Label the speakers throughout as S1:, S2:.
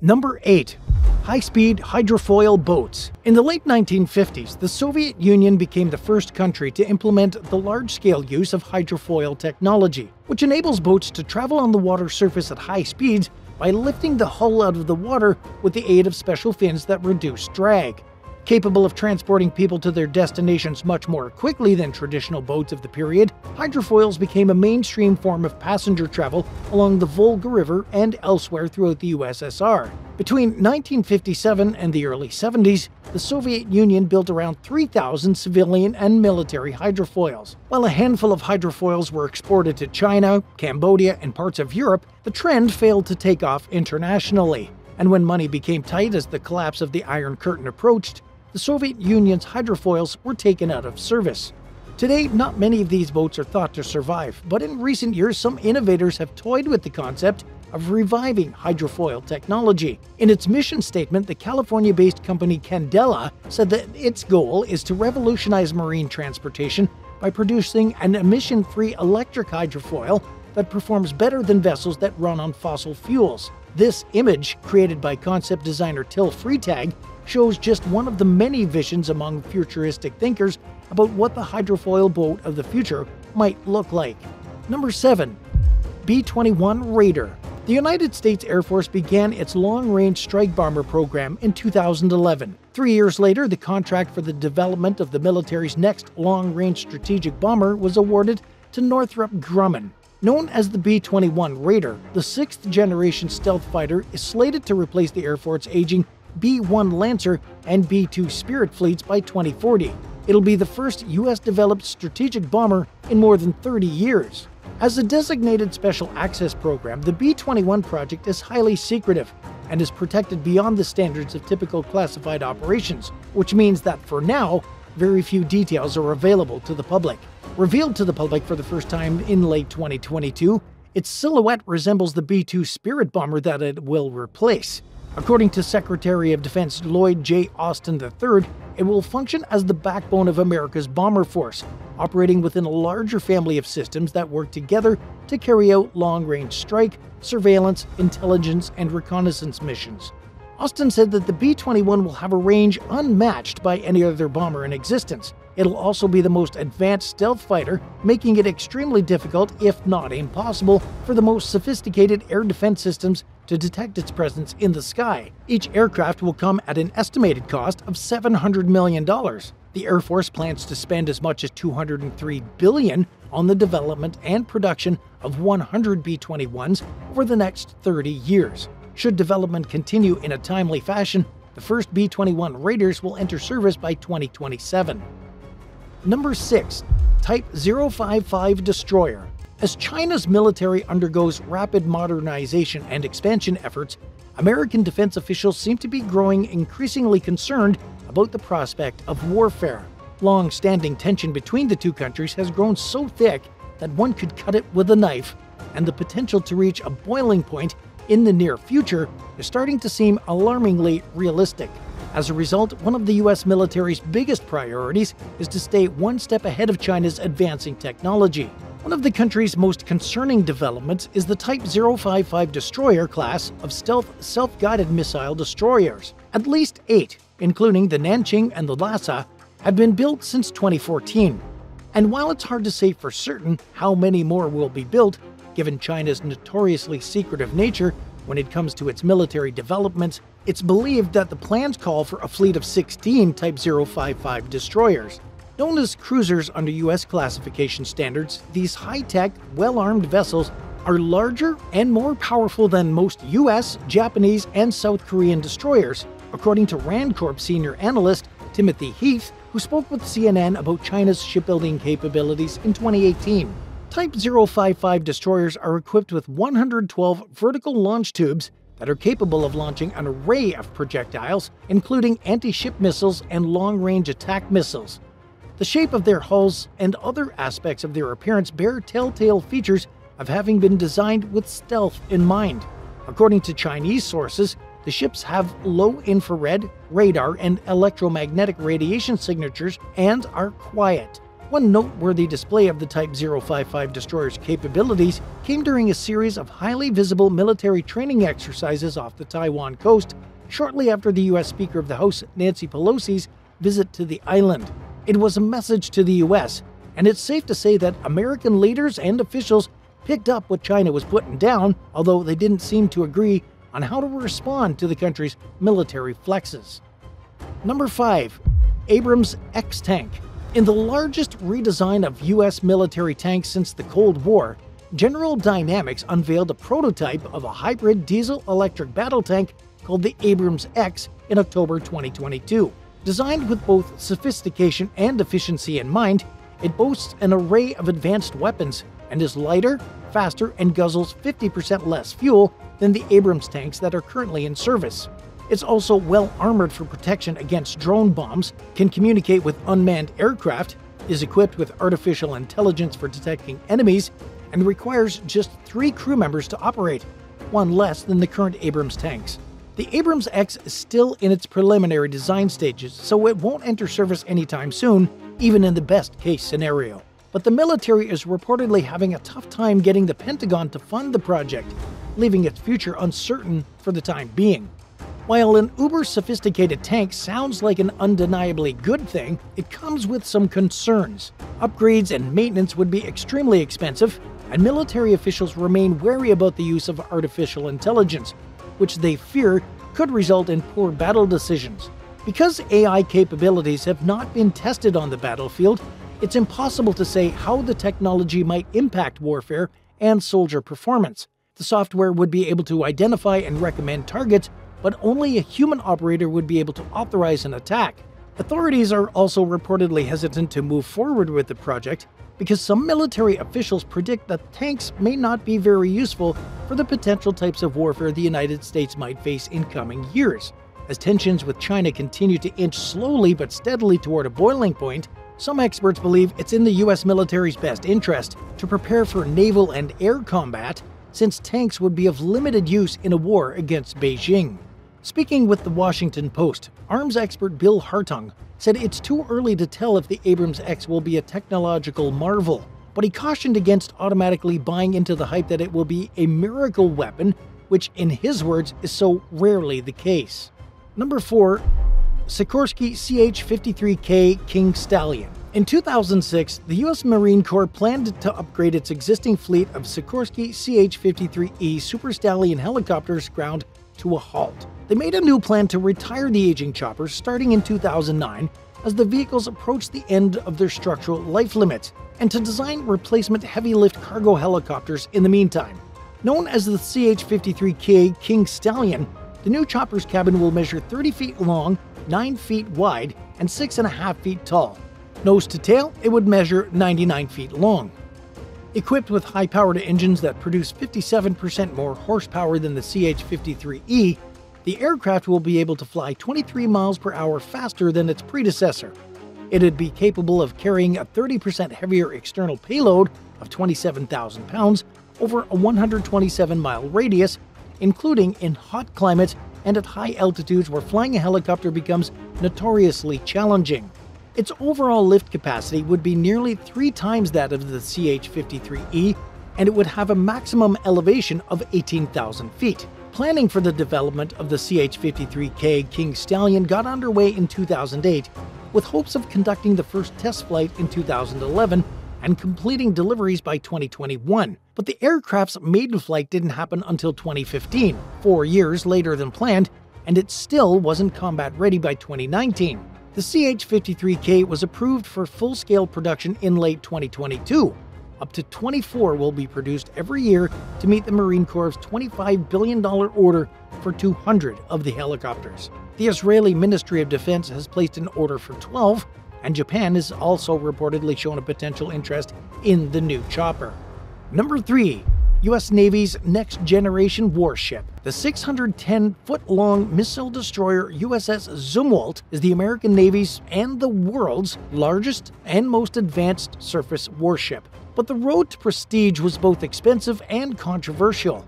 S1: Number 8. High-speed hydrofoil boats. In the late 1950s, the Soviet Union became the first country to implement the large-scale use of hydrofoil technology, which enables boats to travel on the water surface at high speeds by lifting the hull out of the water with the aid of special fins that reduce drag. Capable of transporting people to their destinations much more quickly than traditional boats of the period, hydrofoils became a mainstream form of passenger travel along the Volga River and elsewhere throughout the USSR. Between 1957 and the early 70s, the Soviet Union built around 3,000 civilian and military hydrofoils. While a handful of hydrofoils were exported to China, Cambodia, and parts of Europe, the trend failed to take off internationally. And when money became tight as the collapse of the Iron Curtain approached, the Soviet Union's hydrofoils were taken out of service. Today, not many of these boats are thought to survive, but in recent years some innovators have toyed with the concept of reviving hydrofoil technology. In its mission statement, the California-based company Candela said that its goal is to revolutionize marine transportation by producing an emission-free electric hydrofoil that performs better than vessels that run on fossil fuels. This image, created by concept designer Till Freitag, shows just one of the many visions among futuristic thinkers about what the hydrofoil boat of the future might look like. Number 7. B21 Raider. The United States Air Force began its long-range strike bomber program in 2011. 3 years later, the contract for the development of the military's next long-range strategic bomber was awarded to Northrop Grumman. Known as the B21 Raider, the 6th-generation stealth fighter is slated to replace the Air Force's aging B-1 Lancer and B-2 Spirit fleets by 2040. It'll be the first U.S.-developed strategic bomber in more than 30 years. As a designated special access program, the B-21 project is highly secretive and is protected beyond the standards of typical classified operations, which means that for now, very few details are available to the public. Revealed to the public for the first time in late 2022, its silhouette resembles the B-2 Spirit bomber that it will replace. According to Secretary of Defense Lloyd J. Austin III, it will function as the backbone of America's bomber force, operating within a larger family of systems that work together to carry out long-range strike, surveillance, intelligence, and reconnaissance missions. Austin said that the B-21 will have a range unmatched by any other bomber in existence. It'll also be the most advanced stealth fighter, making it extremely difficult, if not impossible, for the most sophisticated air defense systems to detect its presence in the sky. Each aircraft will come at an estimated cost of $700 million. The Air Force plans to spend as much as $203 billion on the development and production of 100 B-21s over the next 30 years. Should development continue in a timely fashion, the first B-21 Raiders will enter service by 2027. Number 6. Type 055 Destroyer. As China's military undergoes rapid modernization and expansion efforts, American defense officials seem to be growing increasingly concerned about the prospect of warfare. Long-standing tension between the two countries has grown so thick that one could cut it with a knife, and the potential to reach a boiling point in the near future is starting to seem alarmingly realistic. As a result, one of the U.S. military's biggest priorities is to stay one step ahead of China's advancing technology. One of the country's most concerning developments is the Type 055 destroyer class of stealth self-guided missile destroyers. At least 8, including the Nanqing and the Lhasa, have been built since 2014. And while it's hard to say for certain how many more will be built, given China's notoriously secretive nature when it comes to its military developments, it's believed that the plans call for a fleet of 16 Type 055 destroyers. Known as cruisers under U.S. classification standards, these high-tech, well-armed vessels are larger and more powerful than most U.S., Japanese, and South Korean destroyers, according to RAND Corp senior analyst Timothy Heath, who spoke with CNN about China's shipbuilding capabilities in 2018. Type 055 destroyers are equipped with 112 vertical launch tubes that are capable of launching an array of projectiles, including anti-ship missiles and long-range attack missiles. The shape of their hulls and other aspects of their appearance bear telltale features of having been designed with stealth in mind. According to Chinese sources, the ships have low infrared, radar, and electromagnetic radiation signatures and are quiet. One noteworthy display of the Type 055 destroyer's capabilities came during a series of highly visible military training exercises off the Taiwan coast shortly after the U.S. Speaker of the House, Nancy Pelosi's, visit to the island. It was a message to the U.S., and it's safe to say that American leaders and officials picked up what China was putting down, although they didn't seem to agree on how to respond to the country's military flexes. Number 5. Abrams X Tank. In the largest redesign of U.S. military tanks since the Cold War, General Dynamics unveiled a prototype of a hybrid diesel-electric battle tank called the Abrams X in October 2022. Designed with both sophistication and efficiency in mind, it boasts an array of advanced weapons and is lighter, faster, and guzzles 50% less fuel than the Abrams tanks that are currently in service. It's also well armored for protection against drone bombs, can communicate with unmanned aircraft, is equipped with artificial intelligence for detecting enemies, and requires just 3 crew members to operate, one less than the current Abrams tanks. The Abrams X is still in its preliminary design stages, so it won't enter service anytime soon, even in the best-case scenario. But the military is reportedly having a tough time getting the Pentagon to fund the project, leaving its future uncertain for the time being. While an uber-sophisticated tank sounds like an undeniably good thing, it comes with some concerns. Upgrades and maintenance would be extremely expensive, and military officials remain wary about the use of artificial intelligence, which they fear could result in poor battle decisions. Because AI capabilities have not been tested on the battlefield, it's impossible to say how the technology might impact warfare and soldier performance. The software would be able to identify and recommend targets, but only a human operator would be able to authorize an attack. Authorities are also reportedly hesitant to move forward with the project because some military officials predict that tanks may not be very useful for the potential types of warfare the United States might face in coming years. As tensions with China continue to inch slowly but steadily toward a boiling point, some experts believe it's in the U.S. military's best interest to prepare for naval and air combat, since tanks would be of limited use in a war against Beijing. Speaking with the Washington Post, arms expert Bill Hartung said it's too early to tell if the Abrams X will be a technological marvel, but he cautioned against automatically buying into the hype that it will be a miracle weapon, which in his words is so rarely the case. Number 4. Sikorsky CH53K King Stallion. In 2006, the U.S. Marine Corps planned to upgrade its existing fleet of Sikorsky CH53E Super Stallion helicopters ground to a halt. They made a new plan to retire the aging choppers starting in 2009 as the vehicles approached the end of their structural life limits, and to design replacement heavy-lift cargo helicopters in the meantime. Known as the CH53K King Stallion, the new chopper's cabin will measure 30 feet long, 9 feet wide, and 6.5 feet tall. Nose to tail, it would measure 99 feet long. Equipped with high-powered engines that produce 57% more horsepower than the CH53E, the aircraft will be able to fly 23 miles per hour faster than its predecessor. It'd be capable of carrying a 30% heavier external payload of 27,000 pounds over a 127-mile radius, including in hot climates and at high altitudes where flying a helicopter becomes notoriously challenging. Its overall lift capacity would be nearly 3 times that of the CH53E, and it would have a maximum elevation of 18,000 feet. Planning for the development of the CH53K King Stallion got underway in 2008, with hopes of conducting the first test flight in 2011 and completing deliveries by 2021. But the aircraft's maiden flight didn't happen until 2015, 4 years later than planned, and it still wasn't combat ready by 2019. The CH53K was approved for full-scale production in late 2022. Up to 24 will be produced every year to meet the Marine Corps' $25 billion order for 200 of the helicopters. The Israeli Ministry of Defense has placed an order for 12, and Japan has also reportedly shown a potential interest in the new chopper. Number 3. U.S. Navy's next-generation warship. The 610-foot-long missile destroyer USS Zumwalt is the American Navy's and the world's largest and most advanced surface warship. But the road to prestige was both expensive and controversial.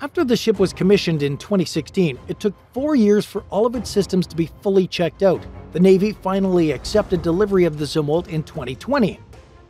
S1: After the ship was commissioned in 2016, it took 4 years for all of its systems to be fully checked out. The Navy finally accepted delivery of the Zumwalt in 2020.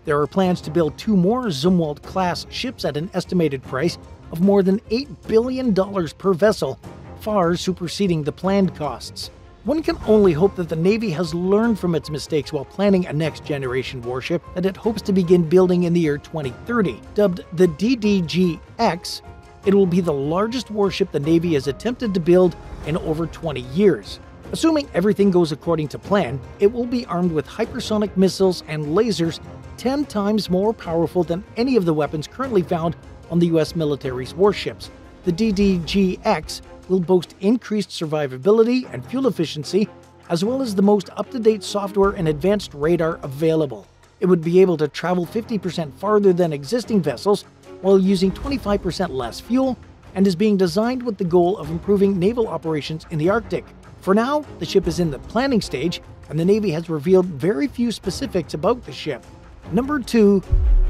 S1: There are plans to build 2 more Zumwalt-class ships at an estimated price of more than $8 billion per vessel, far superseding the planned costs. One can only hope that the Navy has learned from its mistakes while planning a next-generation warship that it hopes to begin building in the year 2030. Dubbed the DDG-X, it will be the largest warship the Navy has attempted to build in over 20 years. Assuming everything goes according to plan, it will be armed with hypersonic missiles and lasers 10 times more powerful than any of the weapons currently found on the US military's warships. The DDG-X will boast increased survivability and fuel efficiency, as well as the most up-to-date software and advanced radar available. It would be able to travel 50% farther than existing vessels while using 25% less fuel, and is being designed with the goal of improving naval operations in the Arctic. For now, the ship is in the planning stage, and the Navy has revealed very few specifics about the ship. Number 2.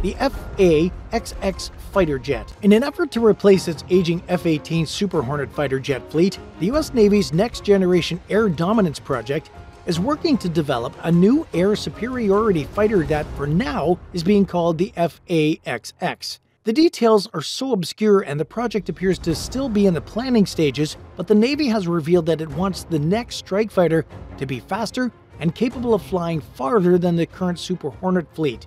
S1: The Fax X fighter jet. In an effort to replace its aging F-18 Super Hornet fighter jet fleet, the US Navy's next-generation air dominance project is working to develop a new air superiority fighter that, for now, is being called the Fax X. The details are so obscure and the project appears to still be in the planning stages, but the Navy has revealed that it wants the next strike fighter to be faster and capable of flying farther than the current Super Hornet fleet.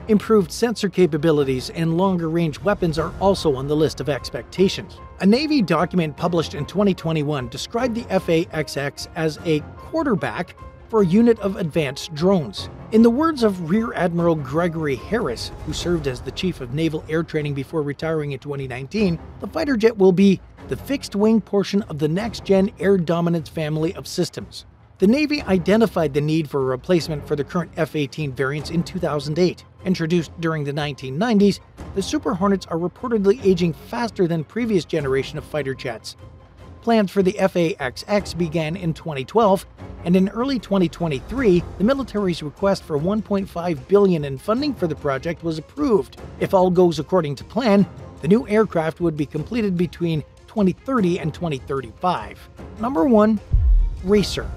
S1: Improved sensor capabilities and longer-range weapons are also on the list of expectations. A Navy document published in 2021 described the Fax X as a quarterback for a unit of advanced drones. In the words of Rear Admiral Gregory Harris, who served as the Chief of Naval Air Training before retiring in 2019, the fighter jet will be the fixed-wing portion of the next-gen air dominance family of systems. The Navy identified the need for a replacement for the current F-18 variants in 2008. Introduced during the 1990s, the Super Hornets are reportedly aging faster than previous generation of fighter jets. Plans for the Fax X began in 2012, and in early 2023, the military's request for $1.5 billion in funding for the project was approved. If all goes according to plan, the new aircraft would be completed between 2030 and 2035. Number 1. Racer.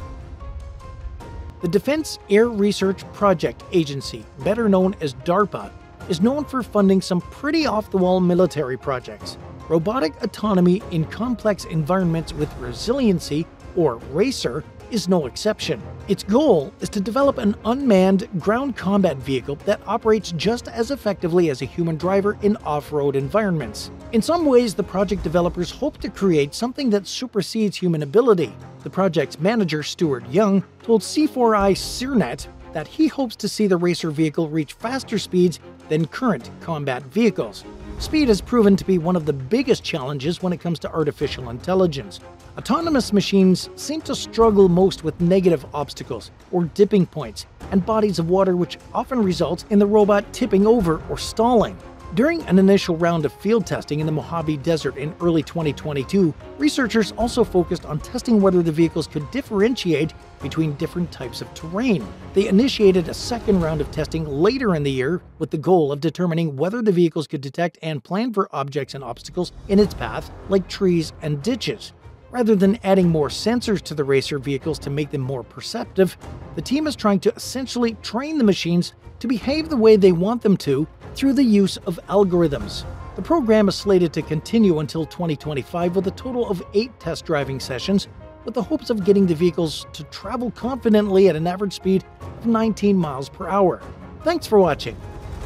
S1: The Defense Air Research Project Agency, better known as DARPA, is known for funding some pretty off-the-wall military projects. Robotic autonomy in complex environments with resiliency, or RACER, is no exception. Its goal is to develop an unmanned ground combat vehicle that operates just as effectively as a human driver in off-road environments. In some ways, the project developers hope to create something that supersedes human ability. The project's manager, Stuart Young, told C4I CERNET that he hopes to see the racer vehicle reach faster speeds than current combat vehicles. Speed has proven to be one of the biggest challenges when it comes to artificial intelligence. Autonomous machines seem to struggle most with negative obstacles, or dipping points, and bodies of water, which often results in the robot tipping over or stalling. During an initial round of field testing in the Mojave Desert in early 2022, researchers also focused on testing whether the vehicles could differentiate between different types of terrain. They initiated a second round of testing later in the year with the goal of determining whether the vehicles could detect and plan for objects and obstacles in its path, like trees and ditches. Rather than adding more sensors to the racer vehicles to make them more perceptive, the team is trying to essentially train the machines to behave the way they want them to through the use of algorithms. The program is slated to continue until 2025 with a total of 8 test driving sessions, with the hopes of getting the vehicles to travel confidently at an average speed of 19 miles per hour. Thanks for watching.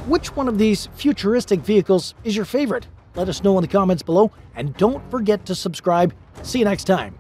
S1: Which one of these futuristic vehicles is your favorite? Let us know in the comments below, and don't forget to subscribe. See you next time.